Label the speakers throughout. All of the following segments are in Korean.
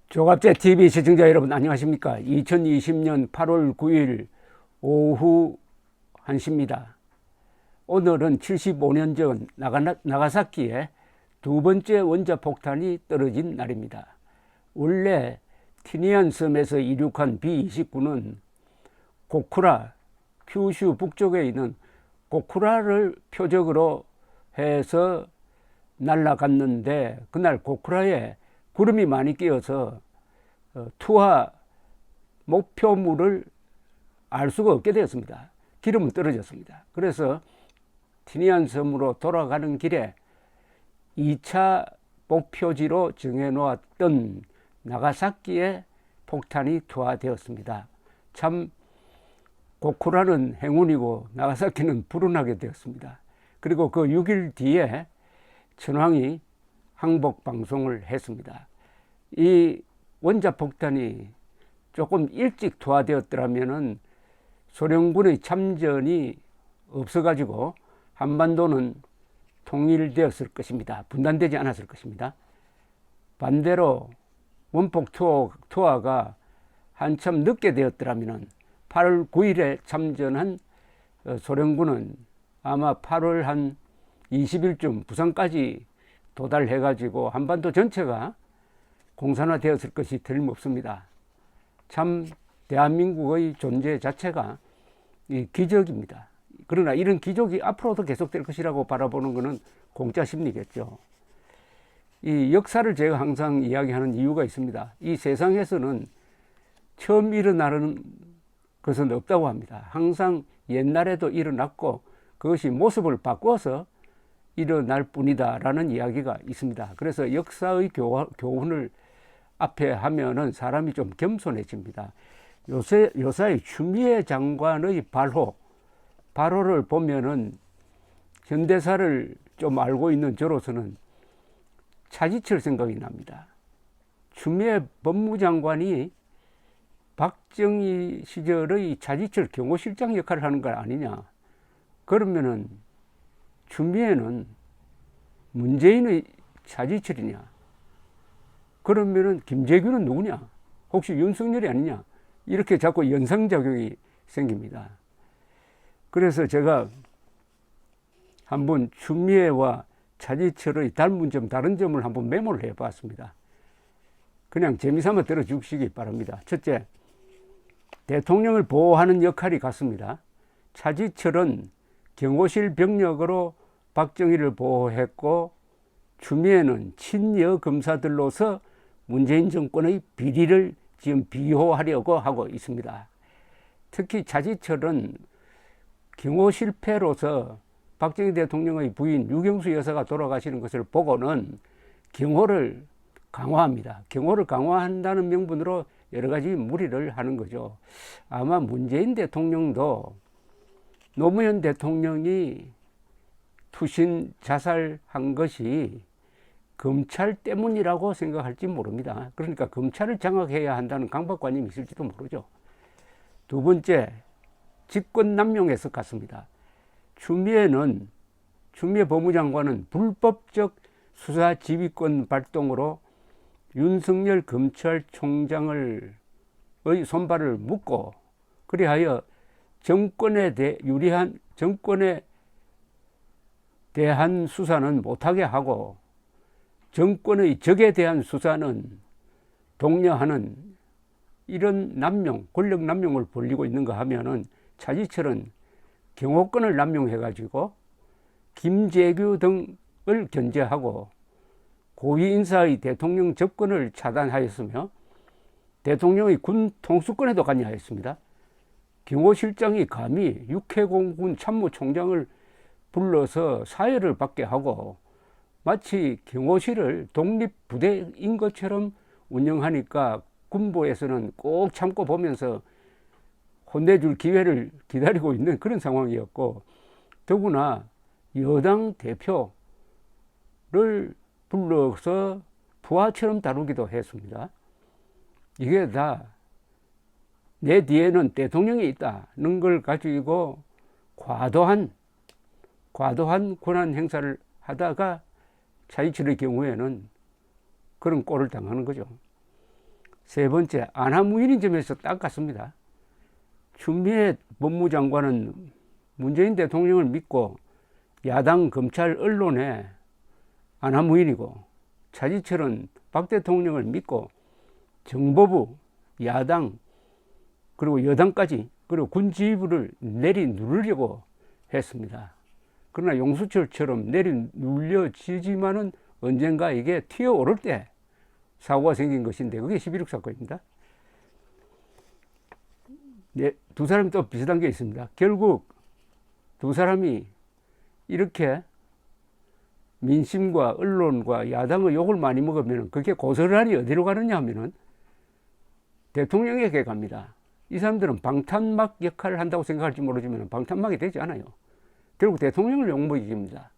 Speaker 1: 조갑제 TV 시청자 여러분 안녕하십니까? 2020년 8월 9일 오후 1시입니다. 오늘은 75년 전 나가사키에 두 번째 원자폭탄이 떨어진 날입니다. 원래 티니안 섬에서 이륙한 B-29는 고쿠라, 큐슈 북쪽에 있는 고쿠라를 표적으로 해서 날아갔는데, 그날 고쿠라에 구름이 많이 끼어서 투하 목표물을 알 수가 없게 되었습니다. 기름은 떨어졌습니다. 그래서 티니안 섬으로 돌아가는 길에 2차 목표지로 정해놓았던 나가사키에 폭탄이 투하되었습니다. 참 고쿠라는 행운이고 나가사키는 불운하게 되었습니다. 그리고 그 6일 뒤에 천황이 항복 방송을 했습니다. 이 원자폭탄이 조금 일찍 투하되었더라면 소련군의 참전이 없어가지고 한반도는 통일되었을 것입니다. 분단되지 않았을 것입니다. 반대로 원폭 투하가 한참 늦게 되었더라면 8월 9일에 참전한 소련군은 아마 8월 한 20일쯤 부산까지 도달해가지고 한반도 전체가 공산화되었을 것이 틀림없습니다. 참 대한민국의 존재 자체가 기적입니다. 그러나 이런 기적이 앞으로도 계속될 것이라고 바라보는 것은 공짜 심리겠죠. 이 역사를 제가 항상 이야기하는 이유가 있습니다. 이 세상에서는 처음 일어나는 것은 없다고 합니다. 항상 옛날에도 일어났고 그것이 모습을 바꿔서 일어날 뿐이다 라는 이야기가 있습니다. 그래서 역사의 교훈을 앞에 하면은 사람이 좀 겸손해집니다. 요새 추미애 장관의 발호를 보면은 현대사를 좀 알고 있는 저로서는 차지철 생각이 납니다. 추미애 법무장관이 박정희 시절의 차지철 경호실장 역할을 하는 거 아니냐. 그러면은 추미애는 문재인의 차지철이냐? 그러면은 김재규는 누구냐? 혹시 윤석열이 아니냐? 이렇게 자꾸 연상작용이 생깁니다. 그래서 제가 한번 추미애와 차지철의 닮은 점, 다른 점을 한번 메모를 해봤습니다. 그냥 재미삼아 들어주시기 바랍니다. 첫째, 대통령을 보호하는 역할이 같습니다. 차지철은 경호실 병력으로 박정희를 보호했고 추미애는 친여 검사들로서 문재인 정권의 비리를 지금 비호하려고 하고 있습니다. 특히 차지철은 경호 실패로서 박정희 대통령의 부인 유경수 여사가 돌아가시는 것을 보고는 경호를 강화합니다. 경호를 강화한다는 명분으로 여러 가지 무리를 하는 거죠. 아마 문재인 대통령도 노무현 대통령이 투신 자살한 것이 검찰 때문이라고 생각할지 모릅니다. 그러니까 검찰을 장악해야 한다는 강박관념이 있을지도 모르죠. 두 번째, 직권남용에서 같습니다. 추미애 법무장관은 불법적 수사 지휘권 발동으로 윤석열 검찰총장의 손발을 묶고 그리하여 정권에 대한 수사는 못하게 하고 정권의 적에 대한 수사는 독려하는 이런 권력 남용을 벌이고 있는가 하면은 차지철은 경호권을 남용해가지고 김재규 등을 견제하고 고위 인사의 대통령 접근을 차단하였으며 대통령의 군 통수권에도 관여하였습니다. 경호실장이 감히 육해공군 참모총장을 불러서 사회를 받게 하고 마치 경호실을 독립부대인 것처럼 운영하니까 군부에서는 꼭 참고 보면서 혼내줄 기회를 기다리고 있는 그런 상황이었고, 더구나 여당 대표를 불러서 부하처럼 다루기도 했습니다. 이게 다 내 뒤에는 대통령이 있다는 걸 가지고 과도한 권한 행사를 하다가 차지철의 경우에는 그런 꼴을 당하는 거죠. 세 번째, 안하무인인 점에서 딱 같습니다. 추미애 법무장관은 문재인 대통령을 믿고 야당, 검찰, 언론에 안하무인이고, 차지철은 박 대통령을 믿고 정보부, 야당, 그리고 여당까지, 그리고 군 지휘부를 내리누르려고 했습니다. 그러나 용수철처럼 내리눌려지지만은 언젠가 이게 튀어오를 때 사고가 생긴 것인데, 그게 11.6 사건입니다. 네, 두 사람이 또 비슷한 게 있습니다. 결국 두 사람이 이렇게 민심과 언론과 야당의 욕을 많이 먹으면 그게 고스란히 어디로 가느냐 하면은 대통령에게 갑니다. 이 사람들은 방탄막 역할을 한다고 생각할지 모르지만 방탄막이 되지 않아요. 결국 대통령을 욕먹입니다.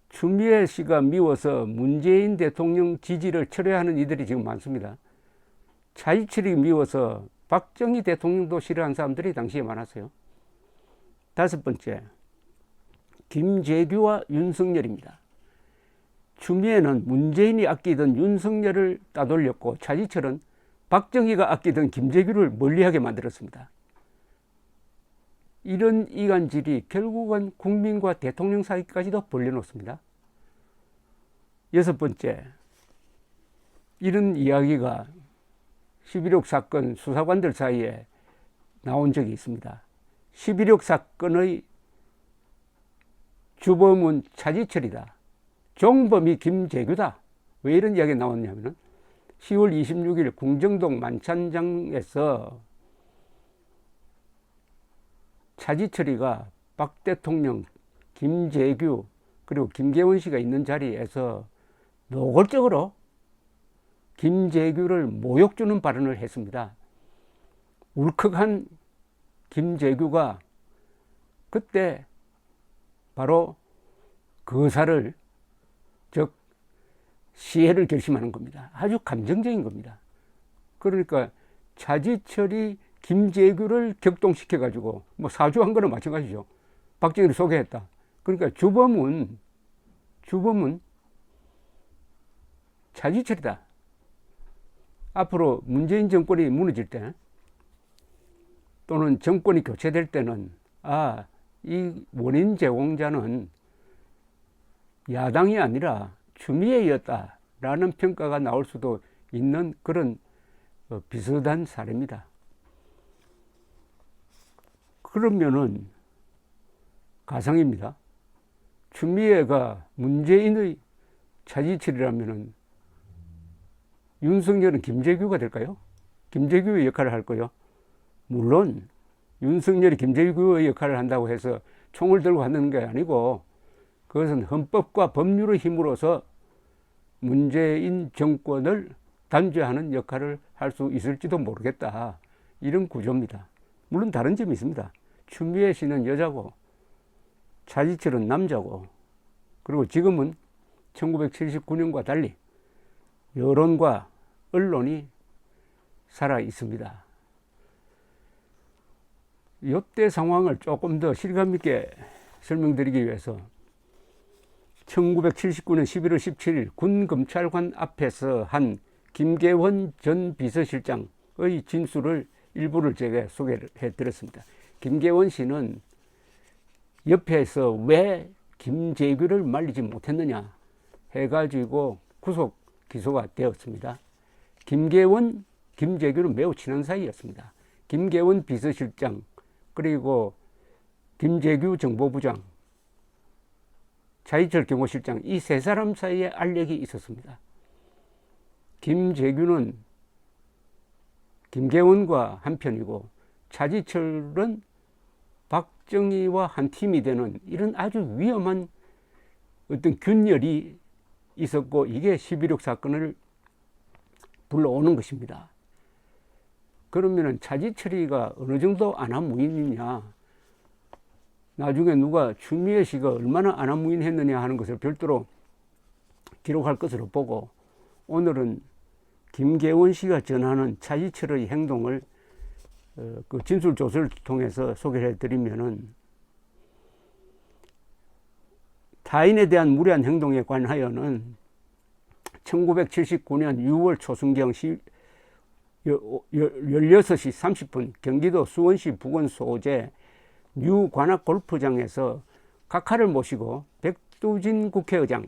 Speaker 1: 추미애 씨가 미워서 문재인 대통령 지지를 철회하는 이들이 지금 많습니다. 차이철이 미워서 박정희 대통령도 싫어하는 사람들이 당시에 많았어요. 다섯 번째, 김재규와 윤석열입니다. 추미애는 문재인이 아끼던 윤석열을 따돌렸고, 차지철은 박정희가 아끼던 김재규를 멀리하게 만들었습니다. 이런 이간질이 결국은 국민과 대통령 사이까지도 벌려놓습니다. 여섯 번째, 이런 이야기가 11.6 사건 수사관들 사이에 나온 적이 있습니다. 11.6 사건의 주범은 차지철이다, 종범이 김재규다. 왜 이런 이야기가 나왔냐면 10월 26일 궁정동 만찬장에서 차지철이가 박 대통령, 김재규, 그리고 김계원 씨가 있는 자리에서 노골적으로 김재규를 모욕 주는 발언을 했습니다. 울컥한 김재규가 그때 바로 거사를, 즉 시해를 결심하는 겁니다. 아주 감정적인 겁니다. 그러니까 차지철이 김재규를 격동시켜 가지고 뭐 사주한 거나 마찬가지죠. 박정희를 소개했다. 그러니까 주범은 차지철이다. 앞으로 문재인 정권이 무너질 때 또는 정권이 교체될 때는 이 원인 제공자는 야당이 아니라 추미애였다라는 평가가 나올 수도 있는 그런 비슷한 사례입니다. 그러면은 가상입니다. 추미애가 문재인의 차지철이라면은 윤석열은 김재규가 될까요? 김재규의 역할을 할 거요? 물론 윤석열이 김재규의 역할을 한다고 해서 총을 들고 하는 게 아니고, 그것은 헌법과 법률의 힘으로서 문재인 정권을 단죄하는 역할을 할 수 있을지도 모르겠다, 이런 구조입니다. 물론 다른 점이 있습니다. 추미애 씨는 여자고 차지철은 남자고, 그리고 지금은 1979년과 달리 여론과 언론이 살아 있습니다. 이때 상황을 조금 더 실감 있게 설명드리기 위해서 1979년 11월 17일 군검찰관 앞에서 한 김계원 전 비서실장의 진술을 일부를 제가 소개를 해드렸습니다. 김계원 씨는 옆에서 왜 김재규를 말리지 못했느냐 해가지고 구속 기소가 되었습니다. 김계원, 김재규는 매우 친한 사이였습니다. 김계원 비서실장, 그리고 김재규 정보부장, 차이철 경호실장, 이 세 사람 사이에 알력이 있었습니다. 김재규는 김계원과 한편이고, 차지철은 박정희와 한 팀이 되는 이런 아주 위험한 어떤 균열이 있었고, 이게 11.6 사건을 불러오는 것입니다. 그러면은 차지철이가 어느 정도 안하무인이냐, 나중에 누가 추미애 씨가 얼마나 안하무인했느냐 하는 것을 별도로 기록할 것으로 보고, 오늘은 김계원 씨가 전하는 차지철의 행동을 그 진술 조서를 통해서 소개를 해드리면은, 타인에 대한 무례한 행동에 관하여는 1979년 6월 초순경 16시 30분 경기도 수원시 부근 소재 뉴 관악 골프장에서 각하를 모시고 백두진 국회의장,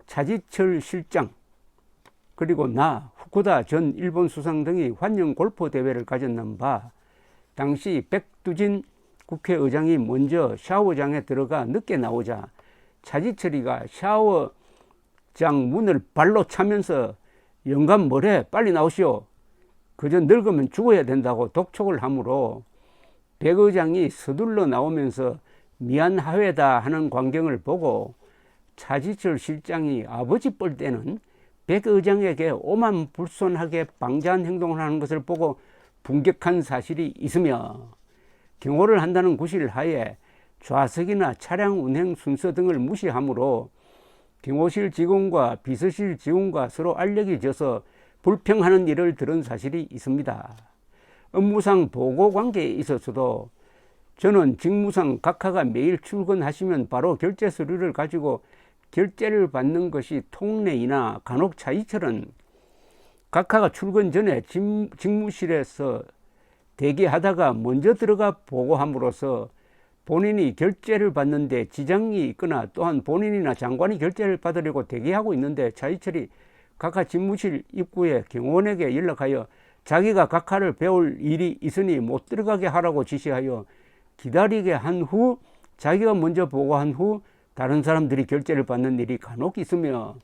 Speaker 1: 차지철 실장, 그리고 나 후쿠다 전 일본 수상 등이 환영 골프 대회를 가졌는 바, 당시 백두진 국회의장이 먼저 샤워장에 들어가 늦게 나오자 차지철이가 샤워장 문을 발로 차면서 영감 뭐래 빨리 나오시오, 그저 늙으면 죽어야 된다고 독촉을 하므로 백 의장이 서둘러 나오면서 미안하회다 하는 광경을 보고 차지철 실장이 아버지 뻘 때는 백 의장에게 오만불손하게 방자한 행동을 하는 것을 보고 분격한 사실이 있으며, 경호를 한다는 구실하에 좌석이나 차량 운행 순서 등을 무시하므로 경호실 직원과 비서실 직원과 서로 알력이 져서 불평하는 일을 들은 사실이 있습니다. 업무상 보고 관계에 있어서도 저는 직무상 각하가 매일 출근하시면 바로 결제 서류를 가지고 결제를 받는 것이 통례이나 간혹 차이철은 각하가 출근 전에 직무실에서 대기하다가 먼저 들어가 보고함으로써 본인이 결제를 받는데 지장이 있거나 또한 본인이나 장관이 결제를 받으려고 대기하고 있는데 차이철이 각하 집무실 입구에 경호원에게 연락하여 자기가 각하를 배울 일이 있으니 못 들어가게 하라고 지시하여 기다리게 한 후 자기가 먼저 보고한 후 다른 사람들이 결제를 받는 일이 간혹 있으며,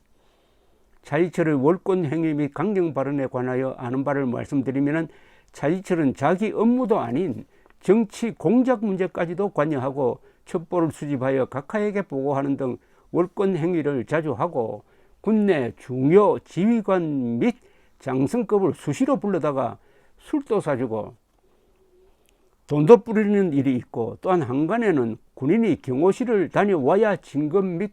Speaker 1: 차이철의 월권 행위 및 강경 발언에 관하여 아는 바를 말씀드리면 차이철은 자기 업무도 아닌 정치 공작 문제까지도 관여하고 첩보를 수집하여 각하에게 보고하는 등 월권 행위를 자주 하고 군내 중요 지휘관 및 장성급을 수시로 불러다가 술도 사주고 돈도 뿌리는 일이 있고, 또한 한간에는 군인이 경호실을 다녀와야 진급 및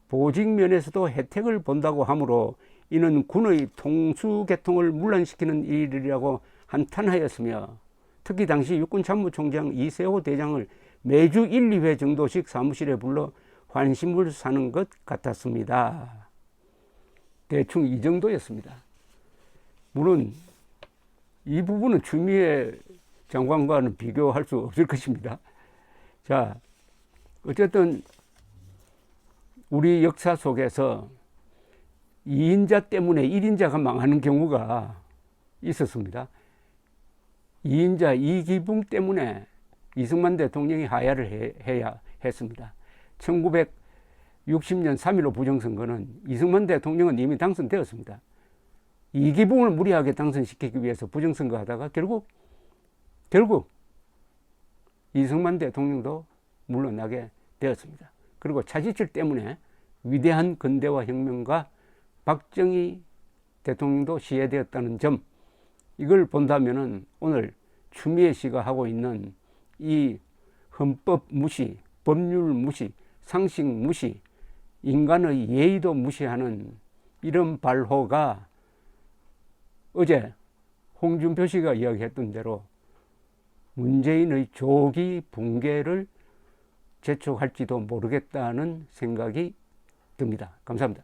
Speaker 1: 보직 면에서도 혜택을 본다고 하므로 이는 군의 통수계통을 문란시키는 일이라고 한탄하였으며, 특히 당시 육군참모총장 이세호 대장을 매주 1, 2회 정도씩 사무실에 불러 환심을 사는 것 같았습니다. 대충 이 정도였습니다. 물론 이 부분은 추미애 장관과는 비교할 수 없을 것입니다. 자, 어쨌든 우리 역사 속에서 2인자 때문에 1인자가 망하는 경우가 있었습니다. 2인자 이기붕 때문에 이승만 대통령이 하야를 해야 했습니다. 1960년 3.15 부정선거는 이승만 대통령은 이미 당선되었습니다. 이기붕을 무리하게 당선시키기 위해서 부정선거 하다가 결국 이승만 대통령도 물러나게 되었습니다. 그리고 차지철 때문에 위대한 근대화 혁명가 박정희 대통령도 시해되었다는 점, 이걸 본다면은 오늘 추미애 씨가 하고 있는 이 헌법 무시, 법률 무시, 상식 무시, 인간의 예의도 무시하는 이런 발호가 어제 홍준표 씨가 이야기했던 대로 문재인의 조기 붕괴를 재촉할지도 모르겠다는 생각이 듭니다. 감사합니다.